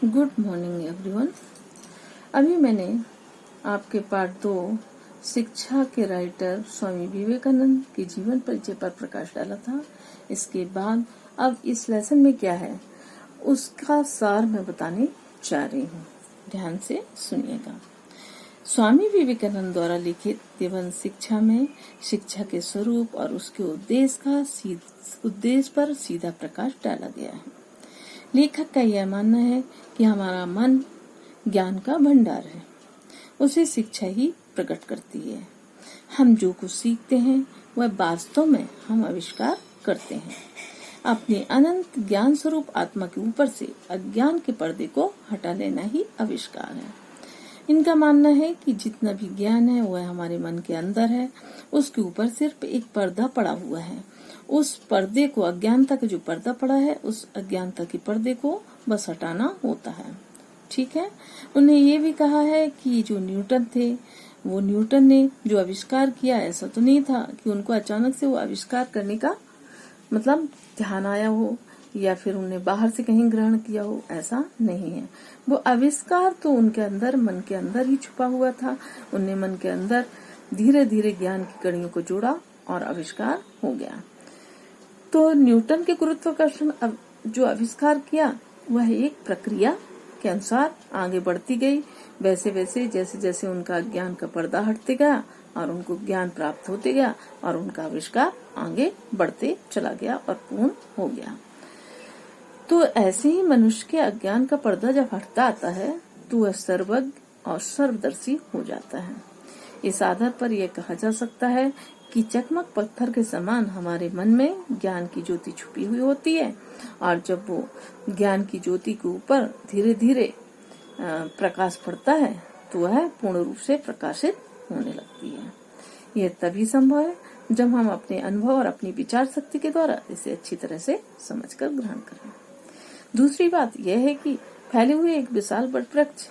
Good morning everyone. अभी मैंने आपके पार्ट 2 शिक्षा के राइटर स्वामी विवेकानंद के जीवन परिचय पर प्रकाश डाला था। इसके बाद अब इस लेसन में क्या है उसका सार मैं बताने जा रही हूँ। ध्यान से सुनिएगा। स्वामी विवेकानंद द्वारा लिखित निबंध शिक्षा में शिक्षा के स्वरूप और उसके उद्देश्य पर सीधा प्रकाश डाला गया है। लेखक का यह मानना है कि हमारा मन ज्ञान का भंडार है, उसे शिक्षा ही प्रकट करती है। हम जो कुछ सीखते हैं वह वास्तव में हम आविष्कार करते हैं। अपने अनंत ज्ञान स्वरूप आत्मा के ऊपर से अज्ञान के पर्दे को हटा लेना ही आविष्कार है। इनका मानना है कि जितना भी ज्ञान है वह हमारे मन के अंदर है, उसके ऊपर सिर्फ एक पर्दा पड़ा हुआ है। उस पर्दे को, अज्ञानता का जो पर्दा पड़ा है, उस अज्ञानता के पर्दे को बस हटाना होता है। ठीक है। उन्हें ये भी कहा है कि जो न्यूटन थे, वो न्यूटन ने जो आविष्कार किया, ऐसा तो नहीं था कि उनको अचानक से वो आविष्कार करने का मतलब ध्यान आया हो या फिर उन्होंने बाहर से कहीं ग्रहण किया हो, ऐसा नहीं है। वो आविष्कार तो उनके अंदर, मन के अंदर ही छुपा हुआ था। उनने मन के अंदर धीरे धीरे ज्ञान की कड़ियों को जोड़ा और आविष्कार हो गया। तो न्यूटन के गुरुत्वाकर्षण जो आविष्कार किया वह एक प्रक्रिया के अनुसार आगे बढ़ती गई। वैसे वैसे जैसे जैसे उनका ज्ञान का पर्दा हटते गया और उनको ज्ञान प्राप्त होते गया और उनका आविष्कार आगे बढ़ते चला गया और पूर्ण हो गया। तो ऐसे ही मनुष्य के अज्ञान का पर्दा जब हटता आता है तो वह सर्वज्ञ और सर्वदर्शी हो जाता है। इस आधार पर यह कहा जा सकता है कि चकमक पत्थर के समान हमारे मन में ज्ञान की ज्योति छुपी हुई होती है और जब वो ज्ञान की ज्योति के ऊपर धीरे धीरे प्रकाश पड़ता है तो वह पूर्ण रूप से प्रकाशित होने लगती है। यह तभी संभव है जब हम अपने अनुभव और अपनी विचार शक्ति के द्वारा इसे अच्छी तरह से समझकर ग्रहण करें। दूसरी बात यह है कि फैले हुए एक विशाल वट वृक्ष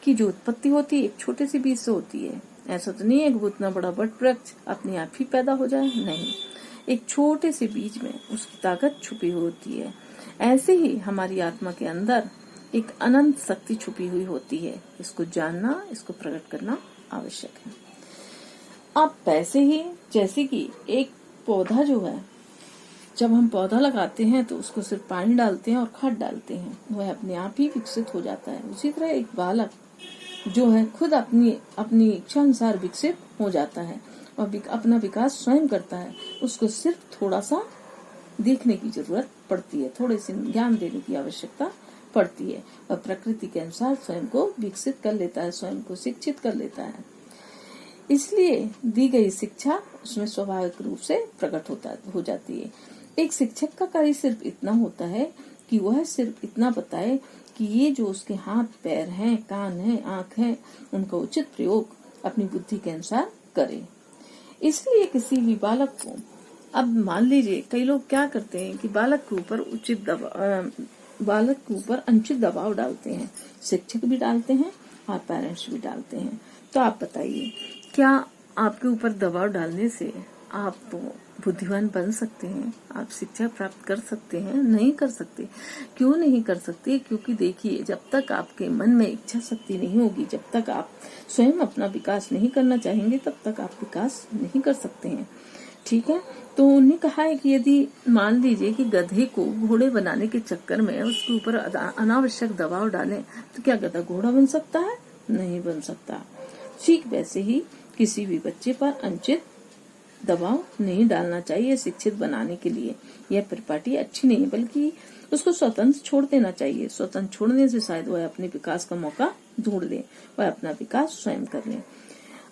की जो उत्पत्ति होती है एक छोटे से बीज से होती है। ऐसा तो नहीं है कि उतना बड़ा वट वृक्ष अपने आप ही पैदा हो जाए, नहीं, एक छोटे से बीज में उसकी ताकत छुपी हुई होती है। ऐसे ही हमारी आत्मा के अंदर एक अनंत शक्ति छुपी हुई होती है। इसको जानना, इसको प्रकट करना आवश्यक है। अब वैसे ही जैसे कि एक पौधा जो है, जब हम पौधा लगाते हैं तो उसको सिर्फ पानी डालते हैं और खाद डालते हैं, वह अपने आप ही विकसित हो जाता है। उसी तरह एक बालक जो है खुद अपनी इच्छा अनुसार विकसित हो जाता है और अपना विकास स्वयं करता है। उसको सिर्फ थोड़ा सा देखने की जरूरत पड़ती है, थोड़े से ज्ञान देने की आवश्यकता पड़ती है और प्रकृति के अनुसार स्वयं को विकसित कर लेता है, स्वयं को शिक्षित कर लेता है। इसलिए दी गई शिक्षा उसमें स्वाभाविक रूप से प्रकट हो जाती है। एक शिक्षक का कार्य सिर्फ इतना होता है कि वह सिर्फ इतना बताए कि ये जो उसके हाथ पैर हैं, कान हैं, आँख हैं, उनका उचित प्रयोग अपनी बुद्धि के अनुसार करे। इसलिए किसी भी बालक को, अब मान लीजिए कई लोग क्या करते हैं कि बालक के ऊपर अनुचित दबाव डालते हैं, शिक्षक भी डालते हैं और पेरेंट्स भी डालते हैं। तो आप बताइए, क्या आपके ऊपर दबाव डालने से आप बुद्धिमान बन सकते हैं? आप शिक्षा प्राप्त कर सकते हैं? नहीं कर सकते। क्यों नहीं कर सकते? क्योंकि देखिए, जब तक आपके मन में इच्छा शक्ति नहीं होगी, जब तक आप स्वयं अपना विकास नहीं करना चाहेंगे, तब तक आप विकास नहीं कर सकते हैं। ठीक है। तो उन्हें कहा है कि यदि मान लीजिए कि गधे को घोड़े बनाने के चक्कर में उसके ऊपर अनावश्यक दबाव डालें तो क्या गधा घोड़ा बन सकता है? नहीं बन सकता। ठीक वैसे ही किसी भी बच्चे पर अनुचित दबाव नहीं डालना चाहिए शिक्षित बनाने के लिए। यह परिपाटी अच्छी नहीं है, बल्कि उसको स्वतंत्र छोड़ देना चाहिए। स्वतंत्र छोड़ने से शायद वह अपने विकास का मौका ढूंढ ले, वह अपना विकास स्वयं कर ले।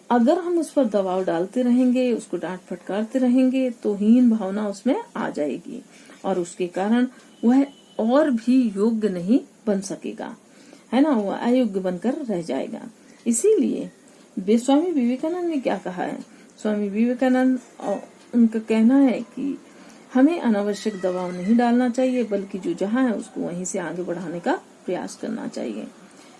अगर हम उस पर दबाव डालते रहेंगे, उसको डांट फटकारते रहेंगे, तो हीन भावना उसमें आ जाएगी और उसके कारण वह और भी योग्य नहीं बन सकेगा, है ना, वह अयोग्य बनकर रह जाएगा। इसीलिए स्वामी विवेकानंद ने क्या कहा है? स्वामी विवेकानंद उनका कहना है कि हमें अनावश्यक दबाव नहीं डालना चाहिए, बल्कि जो जहाँ है उसको वहीं से आगे बढ़ाने का प्रयास करना चाहिए,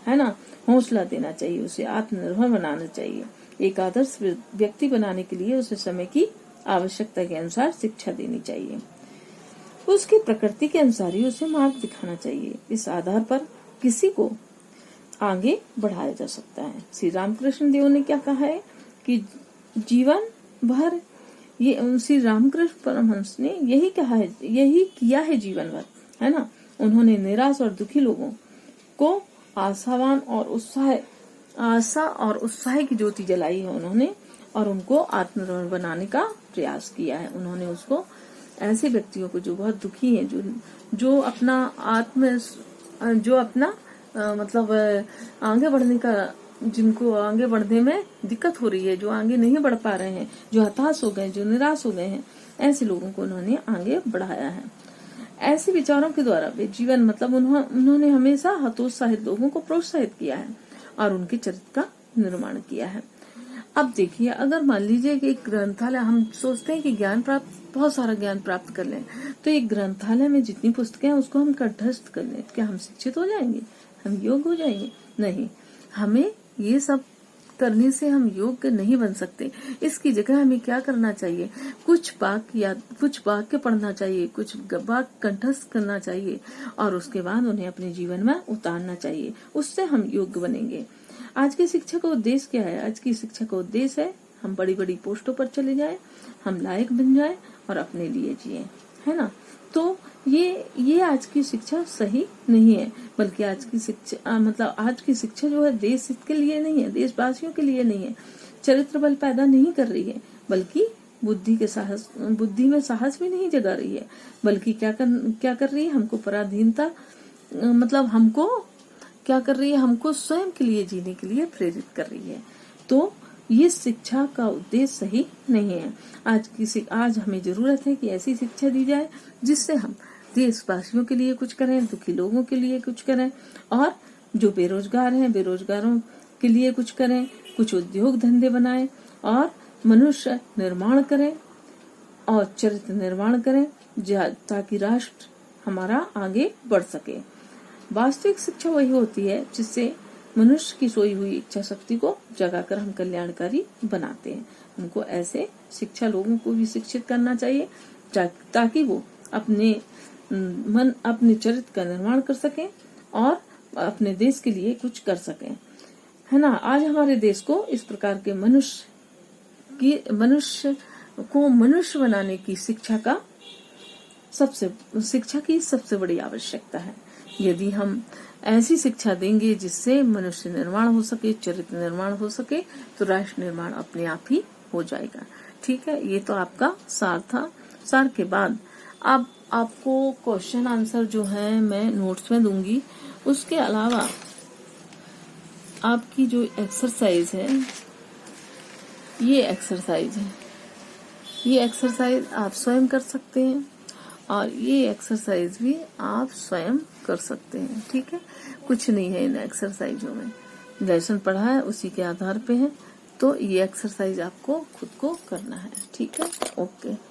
है ना, हौसला देना चाहिए, उसे आत्मनिर्भर बनाना चाहिए। एक आदर्श व्यक्ति बनाने के लिए उसे समय की आवश्यकता के अनुसार शिक्षा देनी चाहिए, उसकी प्रकृति के अनुसार ही उसे मार्ग दिखाना चाहिए। इस आधार पर किसी को आगे बढ़ाया जा सकता है। श्री रामकृष्ण देव ने क्या कहा है कि जीवन भर, ये श्री रामकृष्ण परमहंस ने यही कहा है, यही किया है जीवन भर, है ना। उन्होंने निराश और दुखी लोगों को आशावान और आशा और उत्साह की ज्योति जलाई है उन्होंने, और उनको आत्मनिर्भर बनाने का प्रयास किया है। उन्होंने उसको ऐसे व्यक्तियों को जो बहुत दुखी हैं, जो अपना मतलब आगे बढ़ने का, जिनको आगे बढ़ने में दिक्कत हो रही है, जो आगे नहीं बढ़ पा रहे हैं, जो हताश हो गए, जो निराश हो गए हैं, ऐसे लोगों को उन्होंने आगे बढ़ाया है। ऐसे विचारों के द्वारा वे जीवन मतलब उन्होंने हमेशा हतोत्साहित लोगों को प्रोत्साहित किया है और उनके चरित्र का निर्माण किया है। अब देखिए, अगर मान लीजिए कि एक ग्रंथालय, हम सोचते हैं कि बहुत सारा ज्ञान प्राप्त कर लें, तो एक ग्रंथालय में जितनी पुस्तकें हैं उसको हम कंठस्थ कर लें, क्या हम शिक्षित हो जाएंगे, हम योग्य हो जाएंगे? नहीं, हमें ये सब करने से हम योग्य नहीं बन सकते। इसकी जगह हमें क्या करना चाहिए, कुछ वाक्य पढ़ना चाहिए, कुछ वाक्य कंठस्थ करना चाहिए और उसके बाद उन्हें अपने जीवन में उतारना चाहिए। उससे हम योग्य बनेंगे। आज की शिक्षा का उद्देश्य क्या है? आज की शिक्षा का उद्देश्य है हम बड़ी बड़ी पोस्टों पर चले जाएं, हम लायक बन जाएं और अपने लिए जिए, है ना। तो ये आज की शिक्षा सही नहीं है, बल्कि आज की शिक्षा जो है देश हित के लिए नहीं है, देशवासियों के लिए नहीं है, चरित्र बल पैदा नहीं कर रही है, बल्कि बुद्धि में साहस भी नहीं जगा रही है, बल्कि क्या कर रही है, हमको पराधीनता मतलब हमको क्या कर रही है, हमको स्वयं के लिए जीने के लिए प्रेरित कर रही है। तो ये शिक्षा का उद्देश्य सही नहीं है। आज हमें जरूरत है कि ऐसी शिक्षा दी जाए जिससे हम देशवासियों के लिए कुछ करें, दुखी लोगों के लिए कुछ करें, और जो बेरोजगार हैं बेरोजगारों के लिए कुछ करें, कुछ उद्योग धंधे बनाएं और मनुष्य निर्माण करें और चरित्र निर्माण करें, ताकि राष्ट्र हमारा आगे बढ़ सके। वास्तविक शिक्षा वही होती है जिससे मनुष्य की सोई हुई इच्छा शक्ति को जगाकर हम कल्याणकारी बनाते हैं। हमको ऐसे शिक्षा लोगों को भी शिक्षित करना चाहिए ताकि वो अपने चरित्र का निर्माण कर सकें और अपने देश के लिए कुछ कर सकें, है ना। आज हमारे देश को इस प्रकार के मनुष्य को मनुष्य बनाने की शिक्षा की सबसे बड़ी आवश्यकता है। यदि हम ऐसी शिक्षा देंगे जिससे मनुष्य निर्माण हो सके, चरित्र निर्माण हो सके, तो राष्ट्र निर्माण अपने आप ही हो जाएगा। ठीक है, ये तो आपका सार था। सार के बाद अब आपको क्वेश्चन आंसर जो है मैं नोट्स में दूंगी। उसके अलावा आपकी जो एक्सरसाइज है, ये एक्सरसाइज आप स्वयं कर सकते हैं और ये एक्सरसाइज भी आप स्वयं कर सकते हैं। ठीक है, कुछ नहीं है इन एक्सरसाइजों में, लेसन पढ़ा है उसी के आधार पे है, तो ये एक्सरसाइज आपको खुद को करना है। ठीक है, ओके।